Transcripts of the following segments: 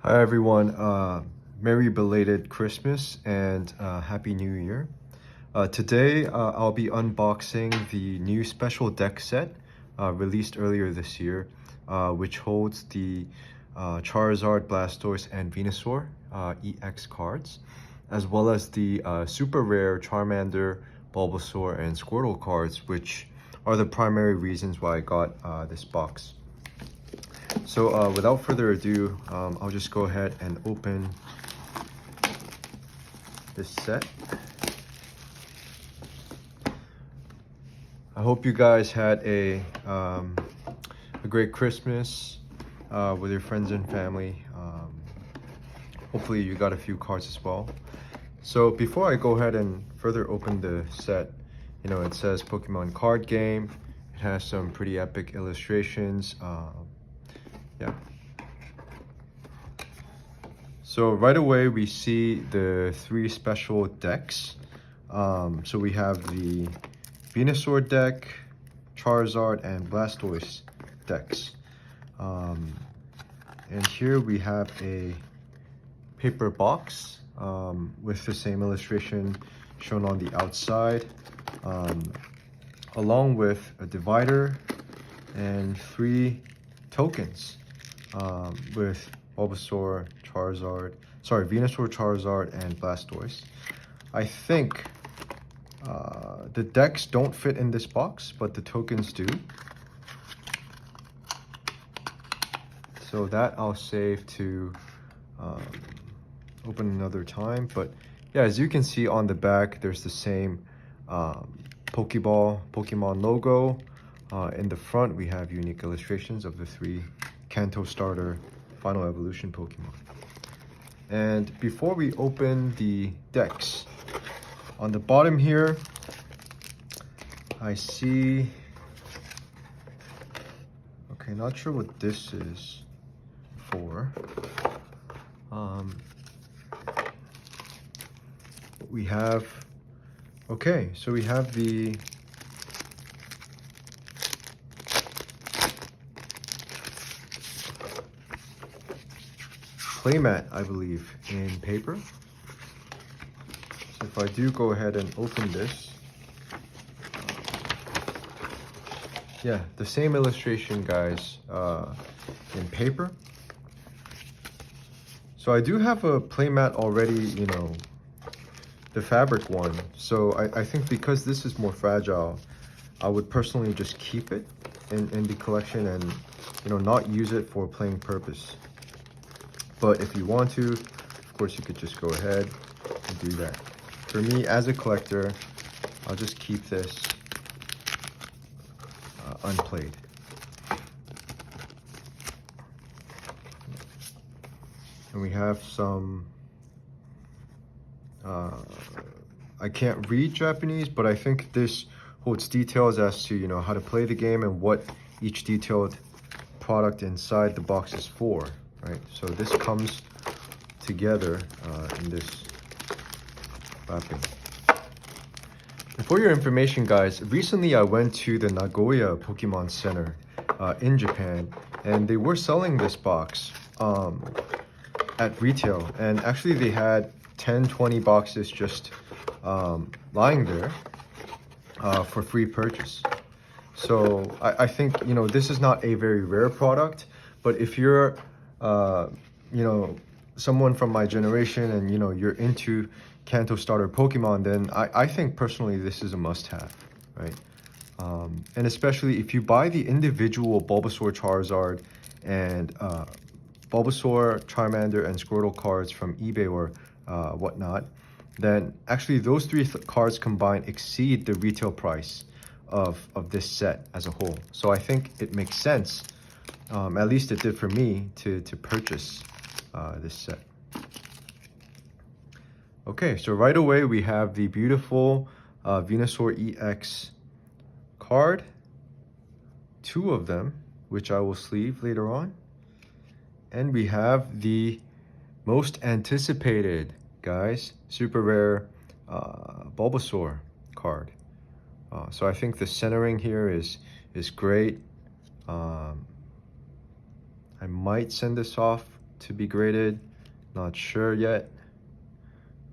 Hi everyone, Merry belated Christmas and Happy New Year. Today I'll be unboxing the new special deck set released earlier this year, which holds the Charizard, Blastoise, and Venusaur EX cards, as well as the super rare Charmander, Bulbasaur, and Squirtle cards, which are the primary reasons why I got this box. So without further ado, I'll just go ahead and open this set. I hope you guys had a great Christmas with your friends and family. Hopefully you got a few cards as well. So before I go ahead and further open the set, it says Pokemon card game. It has some pretty epic illustrations. Yeah. So right away we see the three special decks. So we have the Venusaur deck, Charizard, and Blastoise decks. And here we have a paper box with the same illustration shown on the outside, along with a divider and 3 tokens with Venusaur, Charizard, and Blastoise. I think the decks don't fit in this box, but the tokens do. So that I'll save to open another time. But yeah, as you can see on the back, there's the same Pokemon logo. In the front, we have unique illustrations of the 3 Kanto starter Final Evolution Pokemon. And before we open the decks, on the bottom here, I see, okay, not sure what this is for. We have, okay, so we have the playmat, I believe, in paper. So if I do go ahead and open this, yeah, the same illustration, guys, in paper. So I do have a playmat already, the fabric one. So I think because this is more fragile, I would personally just keep it in the collection and, not use it for playing purpose. But if you want to, of course, you could just go ahead and do that. For me, as a collector, I'll just keep this unplayed. And we have some, I can't read Japanese, but I think this holds details as to, how to play the game and what each detailed product inside the box is for, right? So this comes together in this wrapping. And for your information, guys, recently I went to the Nagoya Pokemon Center in Japan, and they were selling this box at retail, and actually they had 10-20 boxes just lying there for free purchase. So I think, this is not a very rare product, but if you're someone from my generation and you're into Kanto starter Pokemon, then I think personally this is a must-have, right? And especially if you buy the individual Bulbasaur, Charizard, and Bulbasaur, Charmander, and Squirtle cards from eBay or whatnot, then actually those 3 cards combined exceed the retail price of this set as a whole. So I think it makes sense, at least it did for me, to purchase this set. Okay, so right away we have the beautiful Venusaur EX card, 2 of them, which I will sleeve later on. And we have the most anticipated, guys, super rare Bulbasaur card. So I think the centering here is great. I might send this off to be graded. Not sure yet.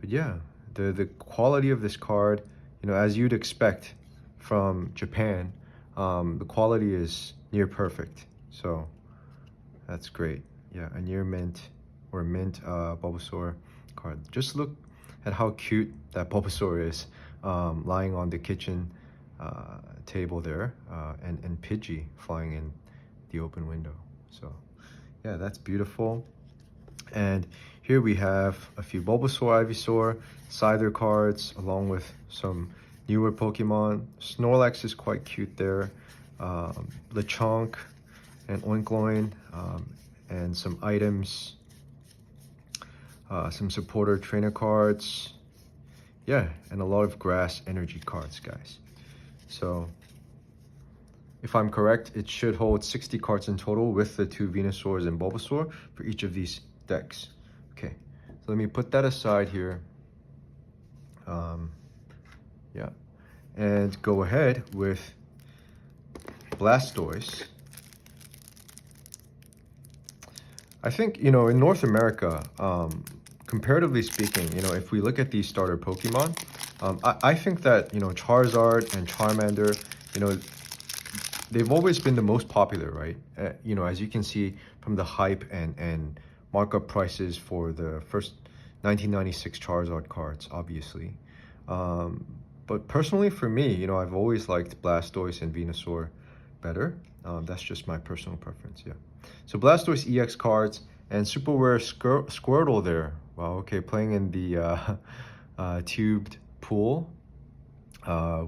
But yeah, the quality of this card, you know, as you'd expect from Japan, the quality is near perfect. So that's great. Yeah, a near mint or mint Bulbasaur card. Just look at how cute that Bulbasaur is, lying on the kitchen table there, and Pidgey flying in the open window. So yeah, that's beautiful. And here we have a few Bulbasaur, Ivysaur, Scyther cards, along with some newer Pokemon. Snorlax is quite cute there. Lechonk and Oinkloin, and some items. Some supporter trainer cards. Yeah, and a lot of grass energy cards, guys. So, if I'm correct, it should hold 60 cards in total with the 2 Venusaurs and Bulbasaur for each of these decks. Okay, so let me put that aside here. Yeah, and go ahead with Blastoise. I think, you know, in North America, comparatively speaking, you know, if we look at these starter Pokemon, I think that, you know, Charizard and Charmander, you know, they've always been the most popular, right? You know, as you can see from the hype and markup prices for the first 1996 Charizard cards, obviously. But personally for me, you know, I've always liked Blastoise and Venusaur better. That's just my personal preference, yeah. So Blastoise EX cards and super rare Squirtle there. Wow, okay, playing in the tubed pool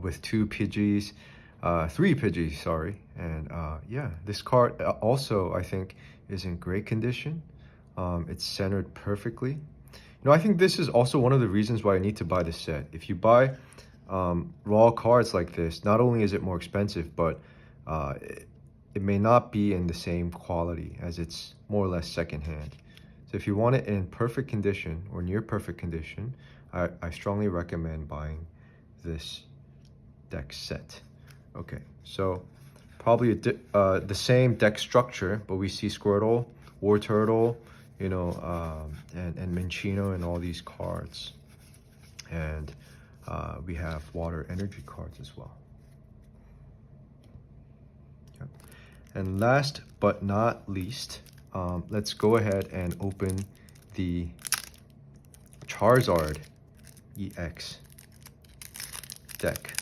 with 2 Pidgeys. 3 Pidgeys, sorry. And yeah, this card also, I think, is in great condition. It's centered perfectly. You know, I think this is also one of the reasons why I need to buy this set. If you buy raw cards like this, not only is it more expensive, but it may not be in the same quality, as it's more or less secondhand. So if you want it in perfect condition or near perfect condition, I strongly recommend buying this deck set. Okay, so probably the same deck structure, but we see Squirtle, Wartortle, you know, and Minccino and all these cards. And we have water energy cards as well. Okay. And last but not least, let's go ahead and open the Charizard EX deck.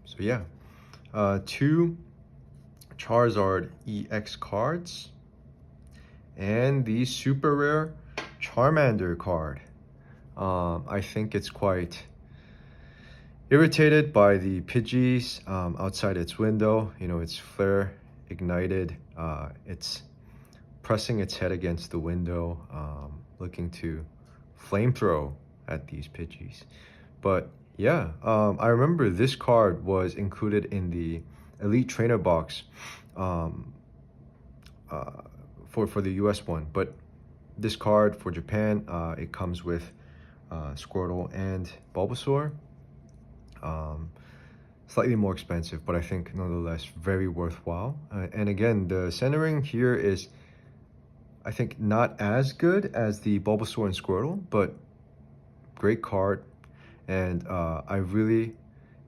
So yeah, 2 Charizard EX cards and the super rare Charmander card. I think it's quite irritated by the Pidgeys outside its window. You know, its flare ignited. It's pressing its head against the window, looking to flamethrow at these Pidgeys. But yeah, I remember this card was included in the Elite Trainer box for the US one. But this card for Japan, it comes with Squirtle and Bulbasaur. Slightly more expensive, but I think nonetheless very worthwhile. And again, the centering here is, I think, not as good as the Bulbasaur and Squirtle, but great card. And I really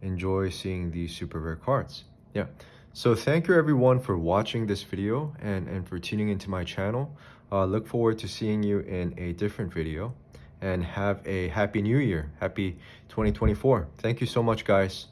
enjoy seeing these super rare cards. Yeah, so thank you everyone for watching this video and for tuning into my channel. Look forward to seeing you in a different video, and have a happy new year. Happy 2024. Thank you so much, guys.